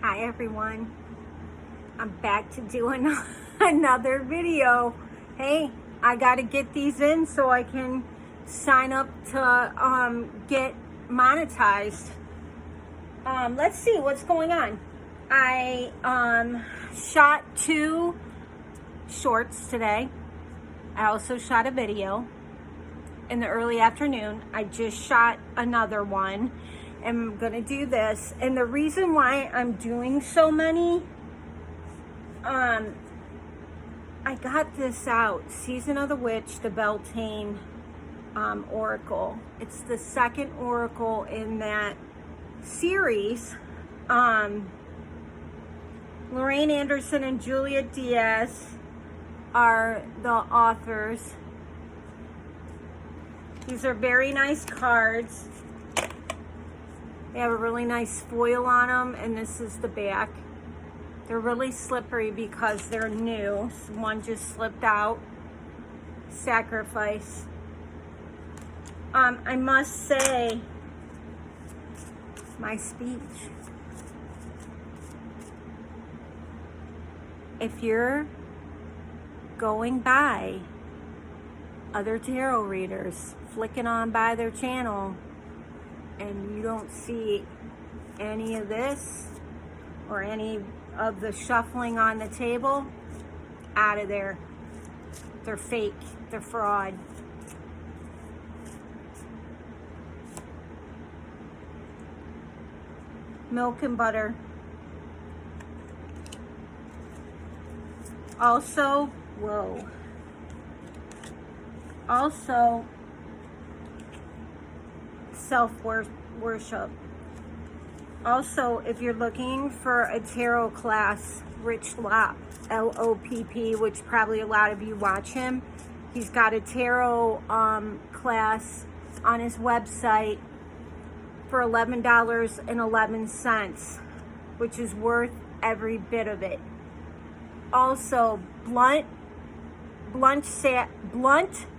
Hi everyone, I'm back to doing another video. Hey, I gotta get these in so I can sign up to get monetized. Let's see what's going on. I shot 2 shorts today. I also shot a video in the early afternoon. I just shot another one. I'm gonna do this, and the reason why I'm doing so many, I got this out, Season of the Witch, the Beltane Oracle. It's the second Oracle in that series. Lorraine Anderson and Juliet Diaz are the authors. These are very nice cards. They have a really nice foil on them, and this is the back. They're really slippery because they're new. One just slipped out. Sacrifice. I must say, my speech. If you're going by other tarot readers, flicking on by their channel, and you don't see any of this or any of the shuffling on the table, out of there. They're fake. They're fraud. Milk and butter. Also, whoa. Also, self-worship. Also, if you're looking for a tarot class, Rich Lopp, L-O-P-P, which probably a lot of you watch him. He's got a tarot class on his website for $11.11, which is worth every bit of it. Also, Blunt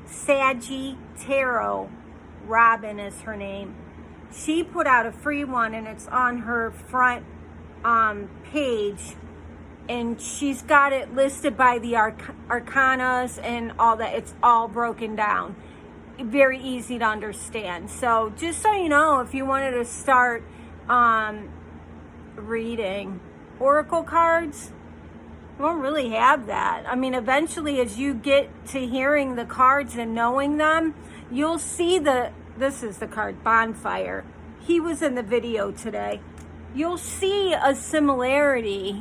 Saggy Tarot, Robin is her name. She put out a free one, and it's on her front page, and she's got it listed by the arcanas and all that. It's all broken down, very easy to understand. So just so you know, if you wanted to start reading oracle cards, you won't really have that. I mean, eventually, as you get to hearing the cards and knowing them, you'll see this is the card, Bonfire. He was in the video today. You'll see a similarity.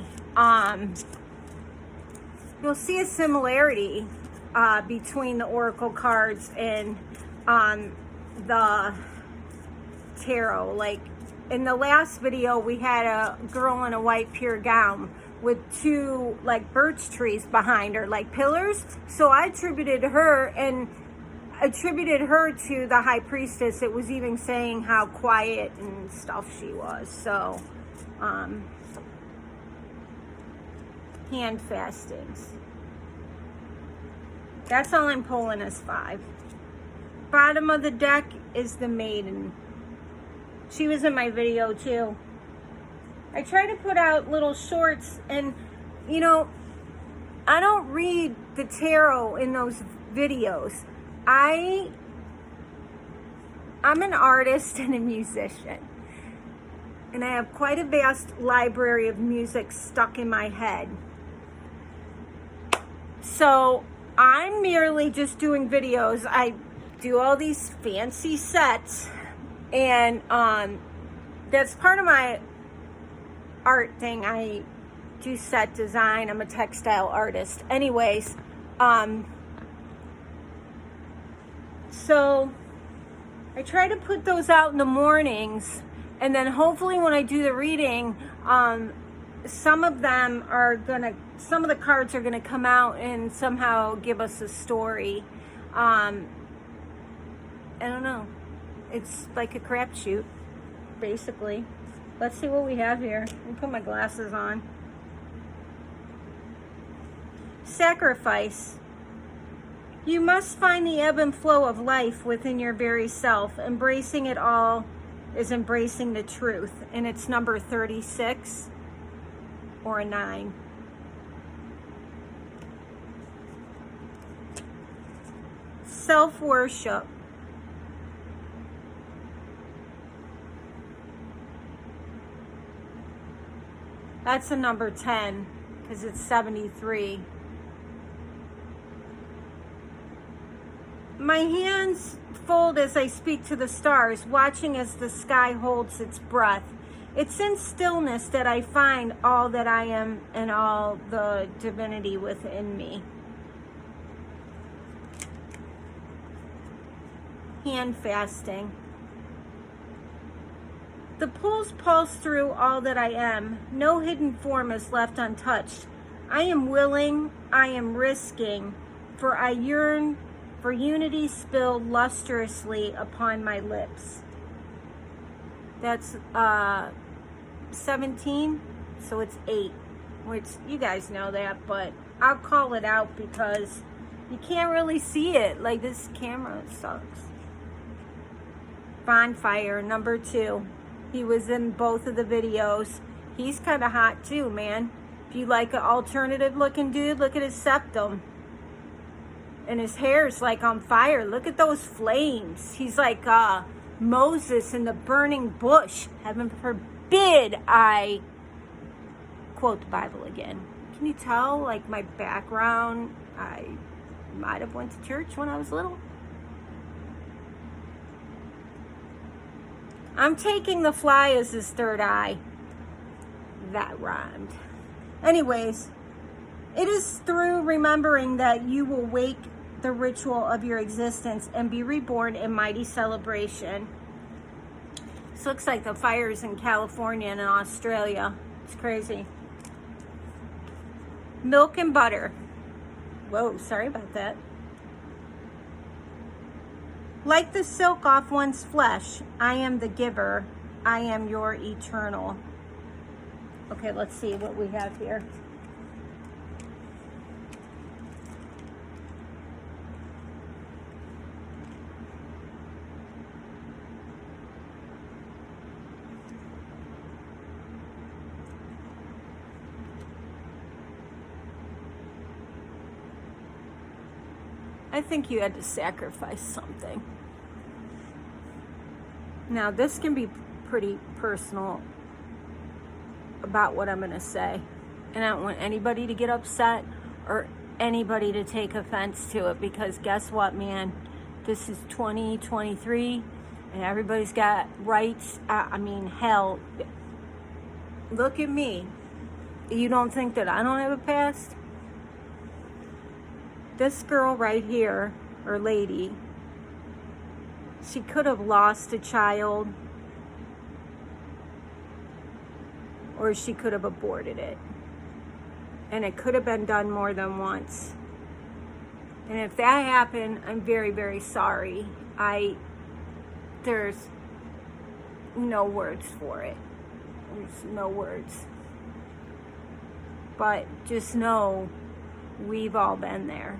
You'll see a similarity between the oracle cards and the tarot. Like in the last video, we had a girl in a white pure gown with 2 like birch trees behind her, like pillars. So I attributed her to the high priestess. It was even saying how quiet and stuff she was. So hand fastings. That's all I'm pulling is 5. Bottom of the deck is the Maiden. She was in my video too. I try to put out little shorts, and you know, I don't read the tarot in those videos. I'm an artist and a musician, and I have quite a vast library of music stuck in my head. So I'm merely just doing videos. I do all these fancy sets, and that's part of my art thing. I do set design. I'm a textile artist. Anyways, so I try to put those out in the mornings, and then hopefully when I do the reading, some of the cards are gonna come out and somehow give us a story. I don't know. It's like a crapshoot, basically. Let's see what we have here. Let me put my glasses on. Sacrifice. You must find the ebb and flow of life within your very self. Embracing it all is embracing the truth. And it's number 36. or a 9. Self-worship. That's a number 10 because it's 73. My hands fold as I speak to the stars, watching as the sky holds its breath. It's in stillness that I find all that I am and all the divinity within me. Hand fasting. The pulse pulse through all that I am. No hidden form is left untouched. I am willing, I am risking, for I yearn for unity spilled lustrously upon my lips. That's 17, so it's 8, which you guys know that, but I'll call it out because you can't really see it. Like, this camera sucks. Bonfire, number 2. He was in both of the videos. He's kind of hot too, man. If you like an alternative looking dude, look at his septum. And his hair's like on fire. Look at those flames. He's like Moses in the burning bush. Heaven forbid I quote the Bible again. Can you tell, like, my background? I might have went to church when I was little. I'm taking the fly as his third eye. That rhymed. Anyways, it is through remembering that you will wake the ritual of your existence and be reborn in mighty celebration. This looks like the fires in California and in Australia. It's crazy. Milk and butter. Whoa, sorry about that. Like the silk off one's flesh, I am the giver. I am your eternal. Okay, let's see what we have here. I think you had to sacrifice something. Now, this can be pretty personal about what I'm going to say. And I don't want anybody to get upset or anybody to take offense to it, because guess what, man? This is 2023 and everybody's got rights. I mean, hell, look at me. You don't think that I don't have a past? This girl right here, or lady, she could have lost a child, or she could have aborted it. And it could have been done more than once. And if that happened, I'm very, very sorry. There's no words for it. There's no words. But just know, we've all been there.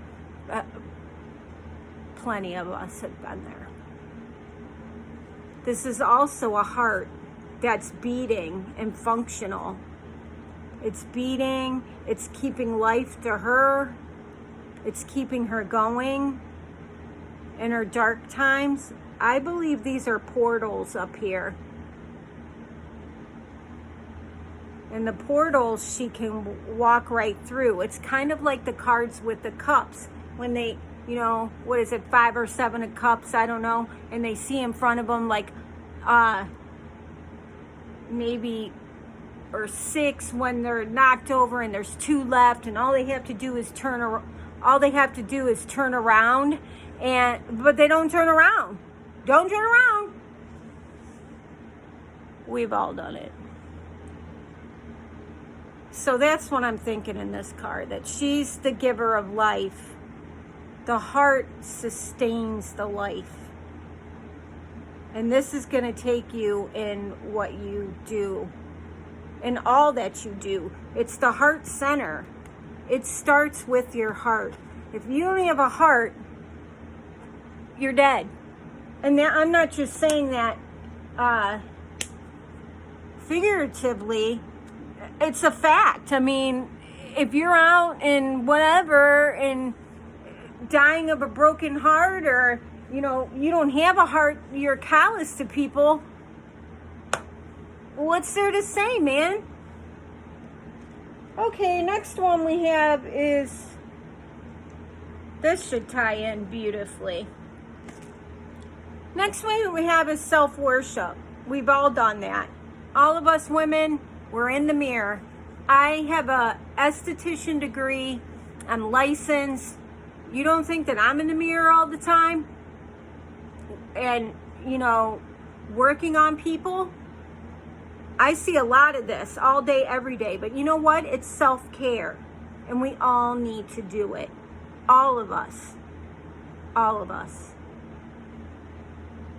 Plenty of us have been there. This is also a heart that's beating and functional. It's beating, it's keeping life to her, it's keeping her going in her dark times. I believe these are portals up here. And the portals she can walk right through. It's kind of like the cards with the cups. When they, you know, what is it, 5 or 7 of cups, I don't know. And they see in front of them like maybe or 6 when they're knocked over and there's 2 left. And all they have to do is turn around. But they don't turn around. Don't turn around. We've all done it. So that's what I'm thinking in this card, that she's the giver of life. The heart sustains the life. And this is going to take you in what you do, in all that you do. It's the heart center. It starts with your heart. If you only have a heart, you're dead. And I'm not just saying that figuratively. it's a fact. I mean, if you're out and whatever and dying of a broken heart, or, you know, you don't have a heart, you're callous to people, what's there to say, man? Okay, next one we have is, this should tie in beautifully. Next one we have is self-worship. We've all done that. All of us women, we're in the mirror. I have a esthetician degree. I'm licensed. You don't think that I'm in the mirror all the time? And, you know, working on people? I see a lot of this all day, every day. But you know what? It's self-care. And we all need to do it. All of us. All of us.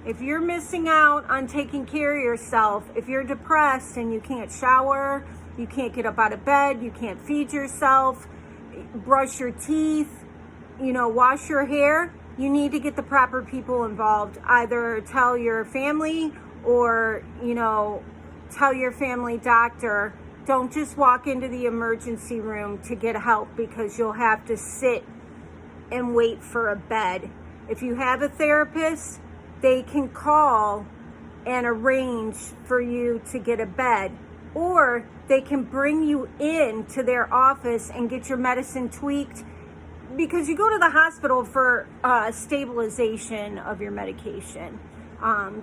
If you're missing out on taking care of yourself, if you're depressed and you can't shower, you can't get up out of bed, you can't feed yourself, brush your teeth, you know, wash your hair, you need to get the proper people involved. Either tell your family or, you know, tell your family doctor. Don't just walk into the emergency room to get help, because you'll have to sit and wait for a bed. If you have a therapist, they can call and arrange for you to get a bed, or they can bring you in to their office and get your medicine tweaked, because you go to the hospital for stabilization of your medication,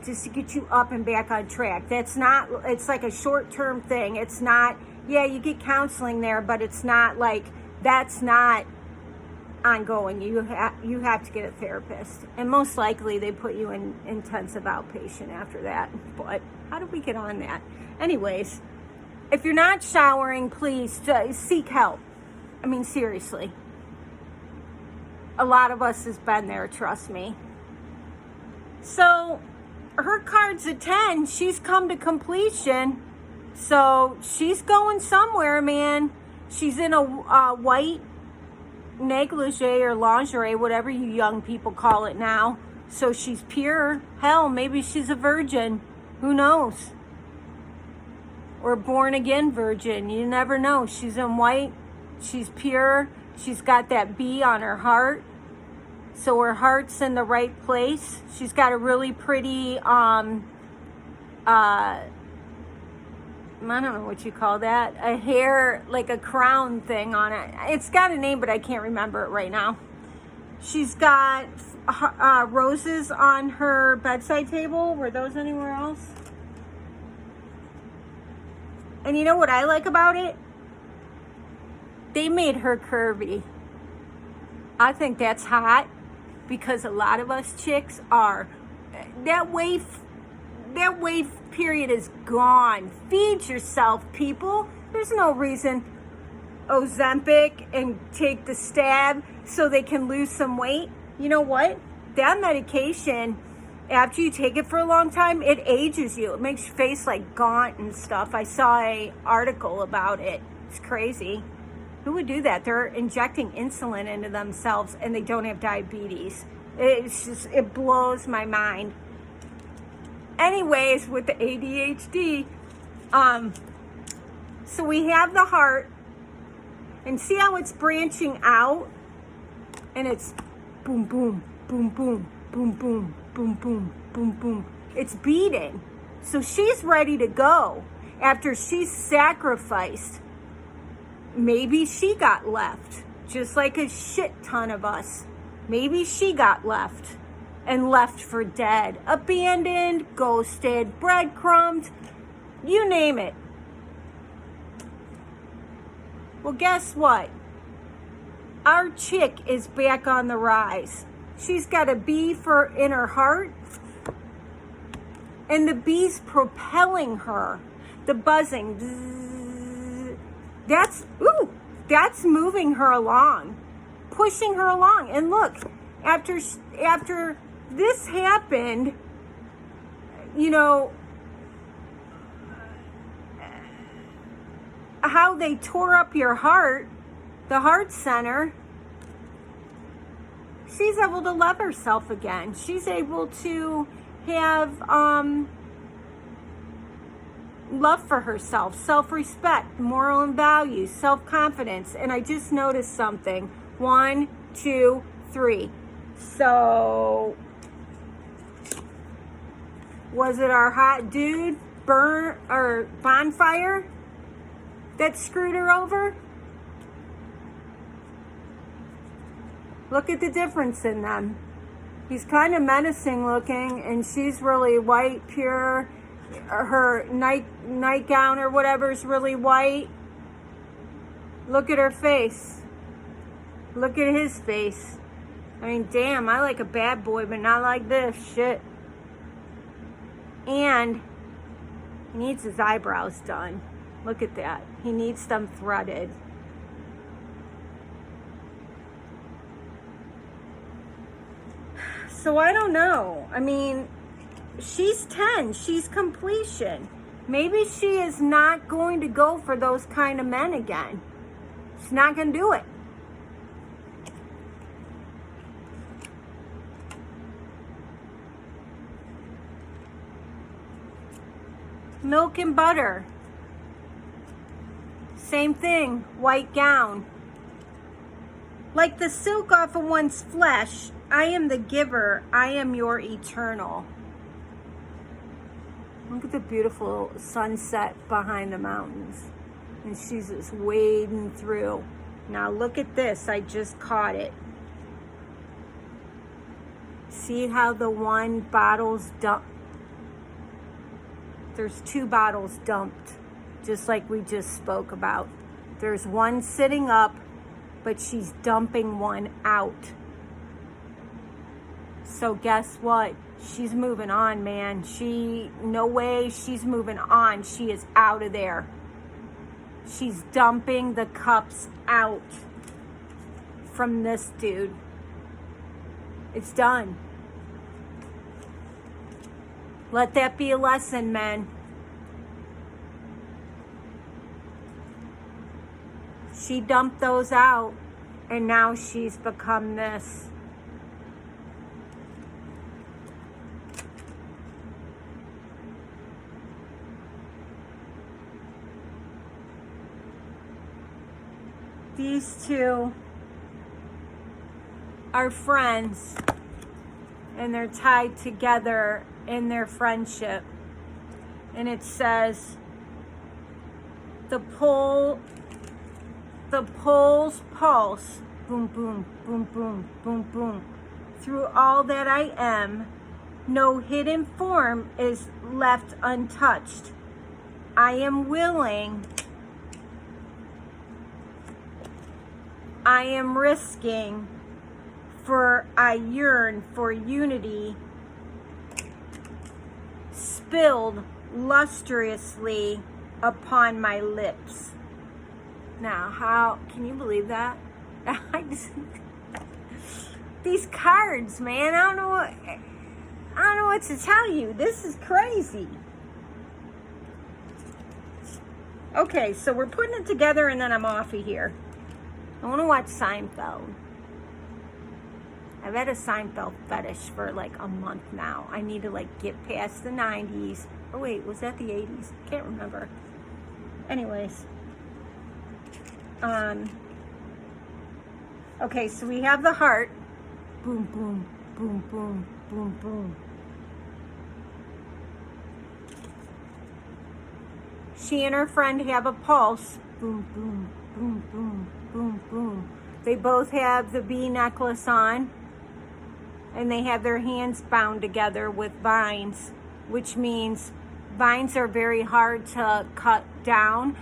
just to get you up and back on track. That's not, it's like a short-term thing. It's not, yeah, you get counseling there, but it's not like, that's not ongoing. You have to get a therapist, and most likely they put you in intensive outpatient after that. But how did we get on that? Anyways, if you're not showering, please seek help. I mean, seriously, a lot of us has been there, trust me. So her card's a 10. She's come to completion, so she's going somewhere, man. She's in a white negligee or lingerie, whatever you young people call it now. So she's pure. Hell, maybe she's a virgin. Who knows? Or born again virgin. You never know. She's in white. She's pure. She's got that B on her heart. So her heart's in the right place. She's got a really pretty I don't know what you call that, a hair, like a crown thing on it. It's got a name, but I can't remember it right now. She's got roses on her bedside table. Were those anywhere else? And you know what I like about it? They made her curvy. I think that's hot, because a lot of us chicks are, that wave period is gone. Feed yourself, people. There's no reason Ozempic and take the stab so they can lose some weight. You know what? That medication, after you take it for a long time, it ages you. It makes your face like gaunt and stuff. I saw an article about it. It's crazy. Who would do that? They're injecting insulin into themselves and they don't have diabetes. It's just, it blows my mind. Anyways, with the ADHD, so we have the heart, and see how it's branching out, and it's boom, boom, boom, boom, boom, boom, boom, boom, boom, boom. It's beating. So she's ready to go after she's sacrificed. Maybe she got left, just like a shit ton of us. Maybe she got left. And left for dead, abandoned, ghosted, breadcrumbed, you name it. Well, guess what? Our chick is back on the rise. She's got a bee in her heart, and the bee's propelling her. The buzzing, that's moving her along, pushing her along. And look, after this happened, you know, how they tore up your heart, the heart center, she's able to love herself again. She's able to have love for herself, self-respect, moral and values, self-confidence. And I just noticed something. 1, 2, 3. So, was it our hot dude, Bonfire, that screwed her over? Look at the difference in them. He's kind of menacing looking, and she's really white, pure. Her nightgown or whatever is really white. Look at her face. Look at his face. I mean, damn, I like a bad boy, but not like this shit. And he needs his eyebrows done. Look at that. He needs them threaded. So I don't know. I mean, she's 10. She's completion. Maybe she is not going to go for those kind of men again. She's not going to do it. Milk and butter. Same thing. White gown. Like the silk off of one's flesh. I am the giver. I am your eternal. Look at the beautiful sunset behind the mountains. And she's just wading through. Now look at this. I just caught it. See how the one bottle's dumped? There's 2 bottles dumped, just like we just spoke about. There's one sitting up, but she's dumping one out. So guess what? She's moving on, man. No way she's moving on. She is out of there. She's dumping the cups out from this dude. It's done. Let that be a lesson, men. She dumped those out, and now she's become this. These two are friends, and they're tied together in their friendship. And it says, the pole's pulse, boom, boom, boom, boom, boom, boom. Through all that I am, no hidden form is left untouched. I am willing. I am risking, for I yearn for unity, spilled lustrously upon my lips. Now, how can you believe that? These cards, man, I don't know what to tell you. This is crazy. Okay, so we're putting it together, and then I'm off of here. I want to watch Seinfeld. I've had a Seinfeld fetish for like a month now. I need to like get past the 90s. Oh wait, was that the 80s? Can't remember. Anyways. Okay, so we have the heart. Boom, boom, boom, boom, boom, boom. She and her friend have a pulse. Boom, boom, boom, boom, boom, boom. They both have the bee necklace on. And they have their hands bound together with vines, which means vines are very hard to cut down.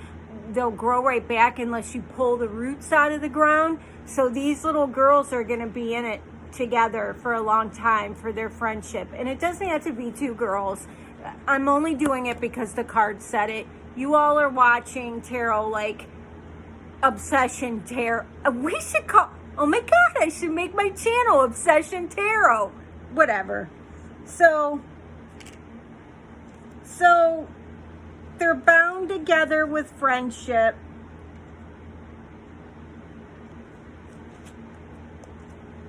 They'll grow right back unless you pull the roots out of the ground. So these little girls are going to be in it together for a long time for their friendship. And it doesn't have to be 2 girls. I'm only doing it because the card said it. You all are watching tarot like Obsession Tarot. We should call... Oh my God, I should make my channel Obsession Tarot. Whatever. So they're bound together with friendship.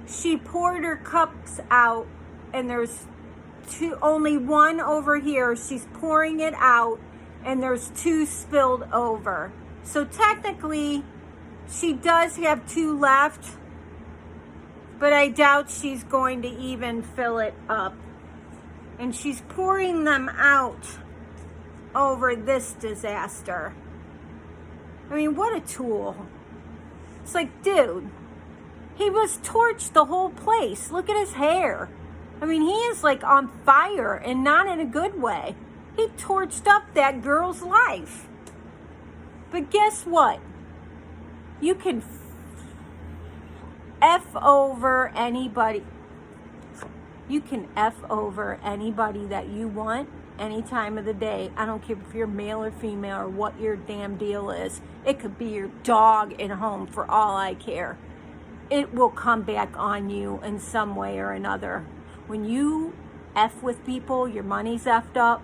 She poured her cups out, and there's only one over here. She's pouring it out, and there's 2 spilled over. So technically, she does have 2 left, but I doubt she's going to even fill it up. And she's pouring them out over this disaster. I mean, what a tool. It's like, dude, he was torched the whole place. Look at his hair. I mean, he is like on fire, and not in a good way. He torched up that girl's life. But guess what? You can F over anybody. You can F over anybody that you want any time of the day. I don't care if you're male or female or what your damn deal is. It could be your dog at home for all I care. It will come back on you in some way or another. When you F with people, your money's effed up,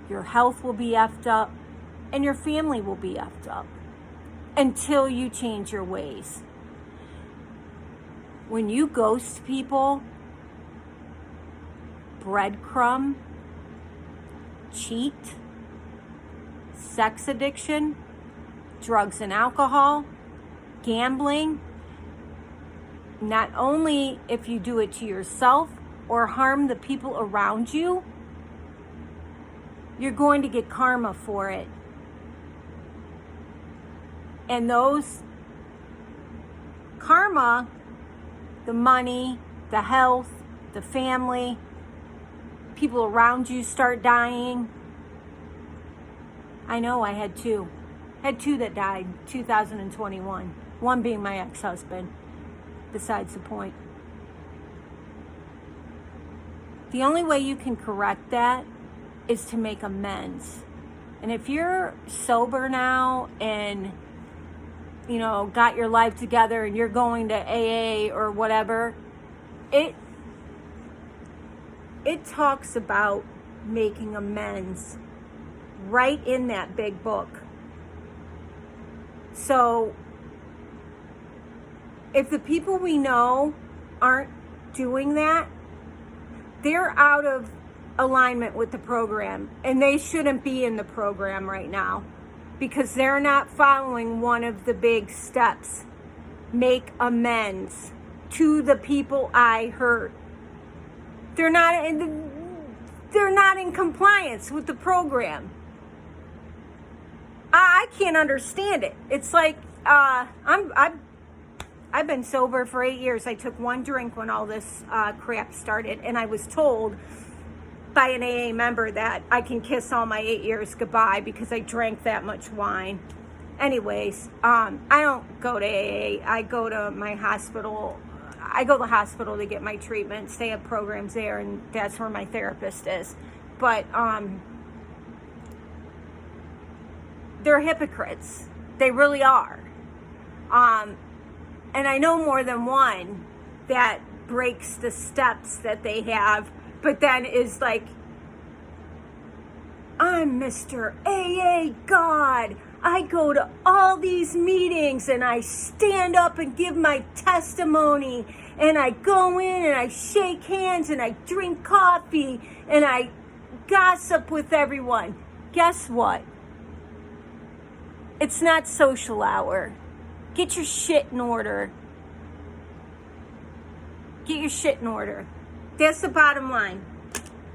your health will be effed up, and your family will be effed up until you change your ways. When you ghost people, breadcrumb, cheat, sex addiction, drugs and alcohol, gambling, not only if you do it to yourself or harm the people around you, you're going to get karma for it. And those karma, the money, the health, the family, people around you start dying. I know I had 2. Had 2 that died 2021. One being my ex-husband. Besides the point. The only way you can correct that is to make amends. And if you're sober now and, you know, got your life together and you're going to AA or whatever, it talks about making amends right in that big book. So if the people we know aren't doing that, they're out of alignment with the program, and they shouldn't be in the program right now because they're not following one of the big steps. Make amends to the people I hurt. They're not in compliance with the program. I can't understand it. It's like I've been sober for 8 years. I took 1 drink when all this crap started, and I was told by an AA member that I can kiss all my 8 years goodbye because I drank that much wine. Anyways, I don't go to AA. I go to my hospital. I go to the hospital to get my treatments. They have programs there, and that's where my therapist is. But they're hypocrites. They really are. And I know more than one that breaks the steps that they have, but then is like, I'm Mr. AA God. I go to all these meetings and I stand up and give my testimony, and I go in and I shake hands and I drink coffee and I gossip with everyone. Guess what? It's not social hour. Get your shit in order. Get your shit in order. That's the bottom line.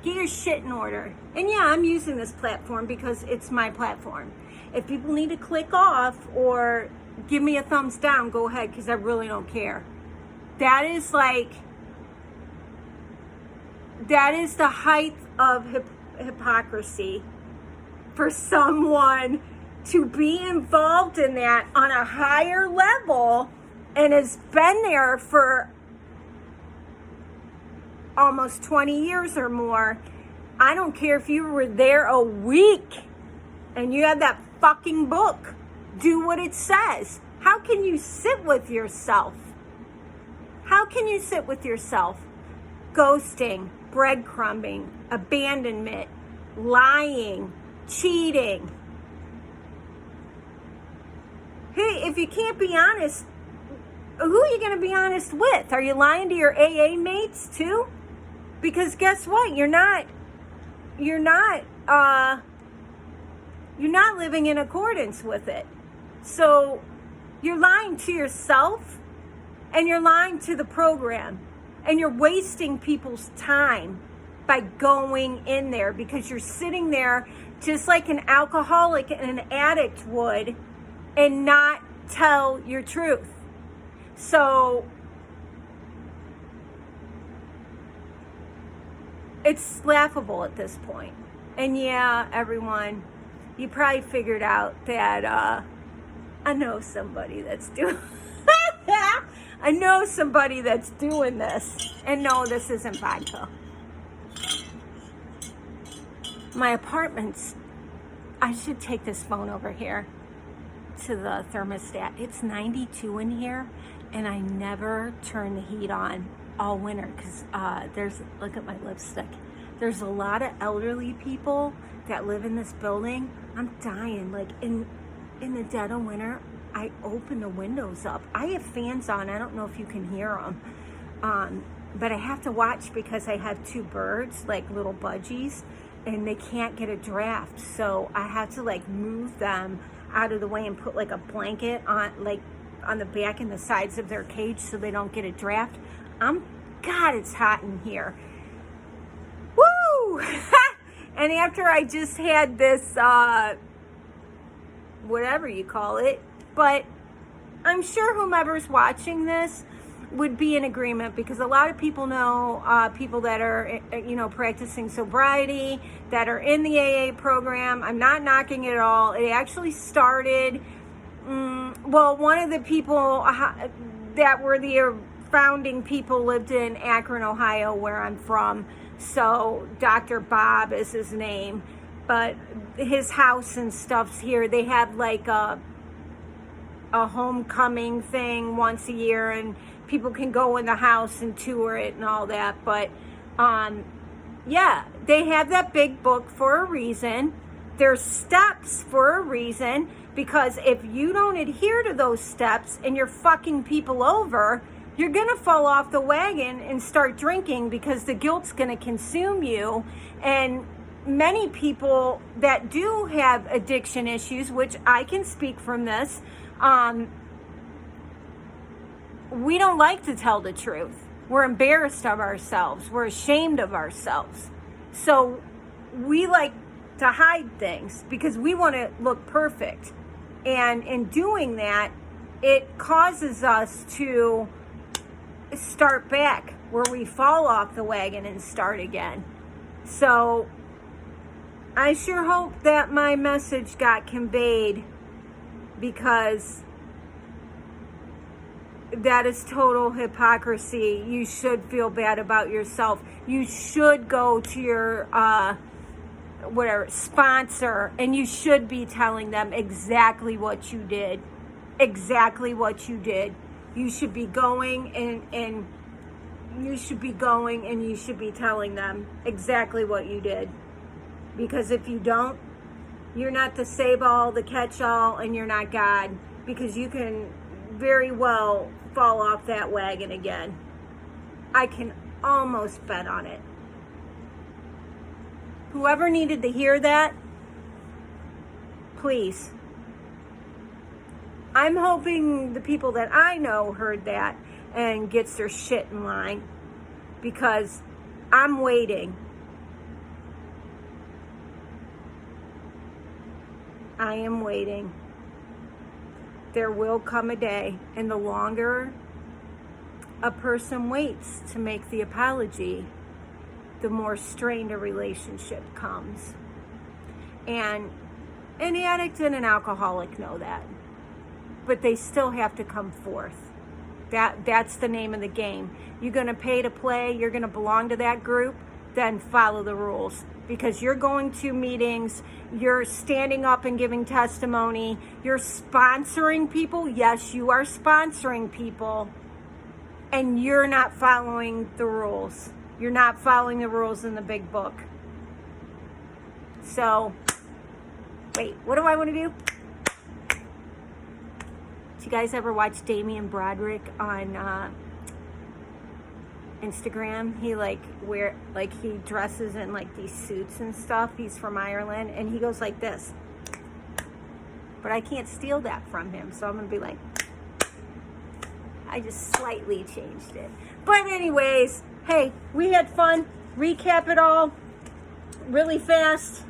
Get your shit in order. And yeah, I'm using this platform because it's my platform. If people need to click off or give me a thumbs down, go ahead, because I really don't care. That is the height of hypocrisy for someone to be involved in that on a higher level and has been there for almost 20 years or more. I don't care if you were there a week and you have that fucking book. Do what it says. How can you sit with yourself? How can you sit with yourself? Ghosting, breadcrumbing, abandonment, lying, cheating. Hey, if you can't be honest, who are you going to be honest with? Are you lying to your AA mates too? Because guess what? You're not you're not living in accordance with it. So you're lying to yourself and you're lying to the program, and you're wasting people's time by going in there, because you're sitting there just like an alcoholic and an addict would and not tell your truth. So it's laughable at this point. And yeah, everyone, you probably figured out that I know somebody that's doing I know somebody that's doing this. And no, this isn't vodka. My apartment's, I should take this phone over here to the thermostat. It's 92 in here, and I never turn the heat on all winter because look at my lipstick. There's a lot of elderly people that live in this building. I'm dying. Like in the dead of winter, I open the windows up. I have fans on. I don't know if you can hear them. But I have to watch because I have 2 birds, like little budgies, and they can't get a draft. So I have to like move them out of the way and put like a blanket on the back and the sides of their cage so they don't get a draft. God, it's hot in here. Woo! And after I just had this, whatever you call it, but I'm sure whomever's watching this would be in agreement, because a lot of people know people that are, practicing sobriety, that are in the AA program. I'm not knocking it at all. It actually started, one of the people that were the founding people lived in Akron, Ohio, where I'm from. So Dr. Bob is his name, but his house and stuff's here. They have like a homecoming thing once a year, and people can go in the house and tour it and all that. But they have that big book for a reason. There's steps for a reason, because if you don't adhere to those steps and you're fucking people over, you're gonna fall off the wagon and start drinking, because the guilt's gonna consume you. And many people that do have addiction issues, which I can speak from this, we don't like to tell the truth. We're embarrassed of ourselves. We're ashamed of ourselves. So we like to hide things because we want to look perfect. And in doing that, it causes us to start back where we fall off the wagon and start again. So I sure hope that my message got conveyed, because that is total hypocrisy. You should feel bad about yourself. You should go to your sponsor, and you should be telling them exactly what you did. Exactly what you did. You should be going and you should be going and you should be telling them exactly what you did. Because if you don't, you're not the save-all, the catch-all, and you're not God, because you can very well fall off that wagon again. I can almost bet on it. Whoever needed to hear that, please. I'm hoping the people that I know heard that and gets their shit in line, because I'm waiting. I am waiting. There will come a day, and the longer a person waits to make the apology, the more strained a relationship comes. And an addict and an alcoholic know that, but they still have to come forth. That's the name of the game. You're going to pay to play, you're going to belong to that group, then follow the rules. Because you're going to meetings, you're standing up and giving testimony, you're sponsoring people. Yes, you are sponsoring people, and you're not following the rules. You're not following the rules in the big book. So, wait, what do I want to do? Did you guys ever watch Damien Broderick on Instagram. He he dresses in like these suits and stuff. He's from Ireland, and he goes like this. But I can't steal that from him, so I'm gonna be like, I just slightly changed it. But anyways, hey, we had fun. Recap it all really fast.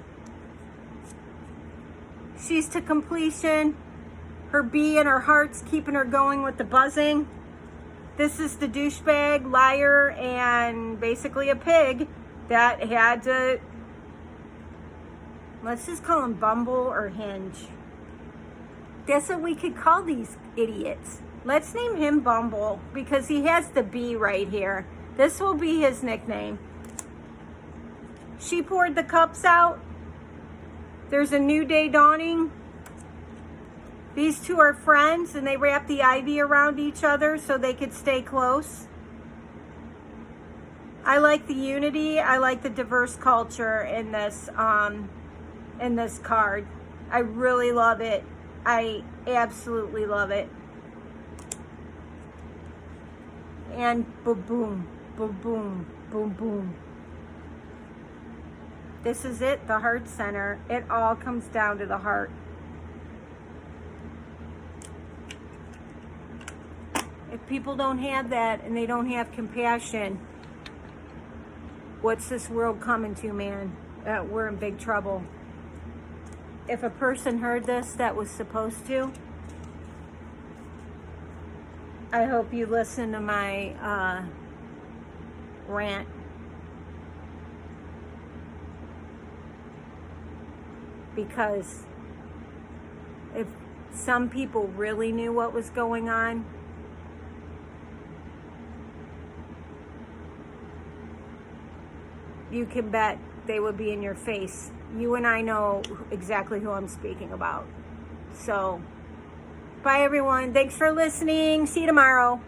She's to completion. Her bee and her heart's keeping her going with the buzzing. This is the douchebag, liar, and basically a pig that had to, let's just call him Bumble or Hinge. That's what we could call these idiots. Let's name him Bumble because he has the B right here. This will be his nickname. She poured the cups out. There's a new day dawning. These two are friends and they wrap the ivy around each other so they could stay close. I like the unity. I like the diverse culture in this card. I really love it. I absolutely love it. And boom, boom, boom, boom, boom, boom. This is it, the heart center. It all comes down to the heart. If people don't have that and they don't have compassion, what's this world coming to, man? We're in big trouble. If a person heard this that was supposed to, I hope you listen to my rant. Because if some people really knew what was going on, you can bet they would be in your face. You and I know exactly who I'm speaking about. So, bye everyone. Thanks for listening. See you tomorrow.